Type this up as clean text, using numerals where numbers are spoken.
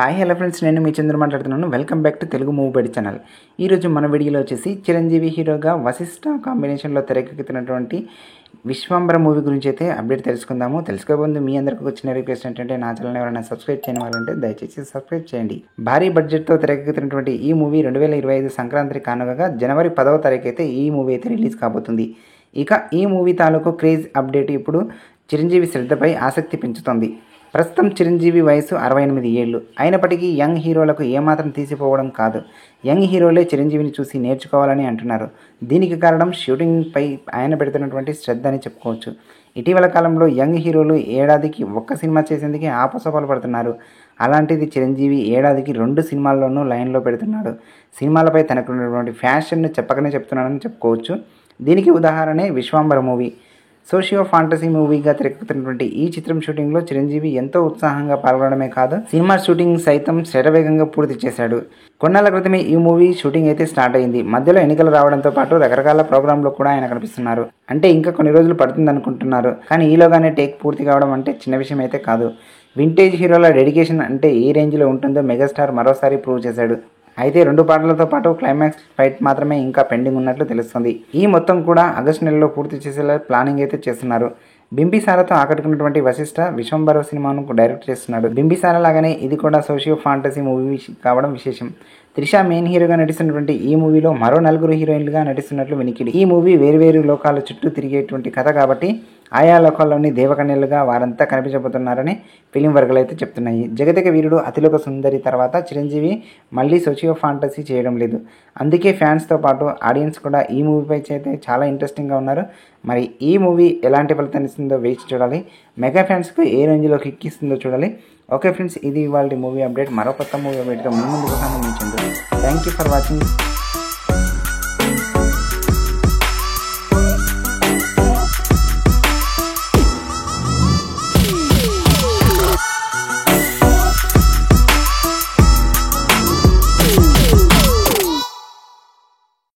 Hi hello friends, నేను మీ చంద్ర మాట్లాడుతున్నాను. Welcome back to Telugu movie బడి ఛానల్. ఈరోజు మన వీడియోలో వచ్చేసి చిరంజీవి హీరోగా వశిష్ఠ కాంబినేషన్లో తెరకెక్కుతున్నటువంటి విశ్వంబర మూవీ గురించి అయితే అప్డేట్ తెలుసుకుందాము. తెలుసుకోబోతుంది మీ అందరికీ వచ్చిన రిక్వెస్ట్ ఏంటంటే, నా ఛానల్ ఎవరైనా సబ్స్క్రైబ్ చేయని వాళ్ళంటే దయచేసి సబ్స్క్రైబ్ చేయండి. భారీ బడ్జెట్తో తెరకెక్కుతున్నటువంటి ఈ మూవీ 2025 సంక్రాంతి కానుకగా జనవరి 10వ తారీఖు అయితే ఈ మూవీ అయితే రిలీజ్ కాబోతుంది. ఇక ఈ మూవీ తాలూకు క్రేజ్ అప్డేట్ ఇప్పుడు చిరంజీవి శ్రద్ధపై ఆసక్తి పెంచుతోంది. ప్రస్తుతం చిరంజీవి వయసు 68 ఏళ్ళు అయినప్పటికీ యంగ్ హీరోలకు ఏమాత్రం తీసిపోవడం కాదు. యంగ్ హీరోలే చిరంజీవిని చూసి నేర్చుకోవాలని అంటున్నారు. దీనికి కారణం షూటింగ్పై ఆయన పెడుతున్నటువంటి శ్రద్ధ అని చెప్పుకోవచ్చు. ఇటీవల కాలంలో యంగ్ హీరోలు ఏడాదికి ఒక్క సినిమా చేసేందుకు ఆపసోపాలు పడుతున్నారు. అలాంటిది చిరంజీవి ఏడాదికి 2 సినిమాల్లోనూ లైన్లో పెడుతున్నాడు. సినిమాలపై తనకున్నటువంటి ఫ్యాషన్ను చెప్పకనే చెప్తున్నాడని చెప్పుకోవచ్చు. దీనికి ఉదాహరణే విశ్వంబర మూవీ. సోషియో ఫాంటసీ మూవీగా తెరకెక్కుతున్నటువంటి ఈ చిత్రం షూటింగ్లో చిరంజీవి ఎంతో ఉత్సాహంగా పాల్గొనడమే కాదు, సినిమా షూటింగ్ సైతం శరవేగంగా పూర్తి చేశాడు. కొన్నాళ్ళ క్రితమే ఈ మూవీ షూటింగ్ అయితే స్టార్ట్ అయింది. మధ్యలో ఎన్నికలు రావడంతో పాటు రకరకాల ప్రోగ్రాంలో కూడా ఆయన కనిపిస్తున్నారు. అంటే ఇంకా కొన్ని రోజులు పడుతుంది అనుకుంటున్నారు, కానీ ఈలోగానే టేక్ పూర్తి కావడం అంటే చిన్న విషయం అయితే కాదు. వింటేజ్ హీరోల డెడికేషన్ అంటే ఏ రేంజ్లో ఉంటుందో మెగాస్టార్ మరోసారి ప్రూవ్ చేశాడు. అయితే 2 పాటలతో పాటు క్లైమాక్స్ ఫైట్ మాత్రమే ఇంకా పెండింగ్ ఉన్నట్లు తెలుస్తుంది. ఈ మొత్తం కూడా ఆగస్టు నెలలో పూర్తి చేసేలా ప్లానింగ్ అయితే చేస్తున్నారు. బింబిసారాతో ఆకట్టుకున్నటువంటి వశిష్ఠ విశ్వంబర సినిమాను డైరెక్ట్ చేస్తున్నాడు. బింబిసారా లాగానే ఇది కూడా సోషియో ఫాంటసీ మూవీ కావడం విశేషం. త్రిష మెయిన్ హీరోగా నటిస్తున్నటువంటి ఈ మూవీలో మరో 4 హీరోయిన్లుగా నటిస్తున్నట్లు వినికిడి. ఈ మూవీ వేరువేరు లోకాల చుట్టూ తిరిగేటువంటి కథ కాబట్టి ఆయా లోకాల్లోని దేవకన్యలుగా వారంతా కనిపించబోతున్నారని ఫిలిం వర్గాలు అయితే చెప్తున్నాయి. జగతిక వీరుడు అతిలోక సుందరి తర్వాత చిరంజీవి మళ్ళీ సోషియో ఫాంటసీ చేయడం లేదు. అందుకే ఫ్యాన్స్తో పాటు ఆడియన్స్ కూడా ఈ మూవీపై అయితే చాలా ఇంట్రెస్టింగ్గా ఉన్నారు. మరి ఈ మూవీ ఎలాంటి ఫలితాన్ని ఇస్తుందో వేచి చూడాలి. మెగా ఫ్యాన్స్కు ఏ రేంజ్లో కిక్ ఇస్తుందో చూడాలి. ఓకే ఫ్రెండ్స్, ఇది ఇవాళ మూవీ అప్డేట్. మరో కొత్త మూవీ అప్డేట్గా ముందుకు సంబంధించింది. Thank you for watching.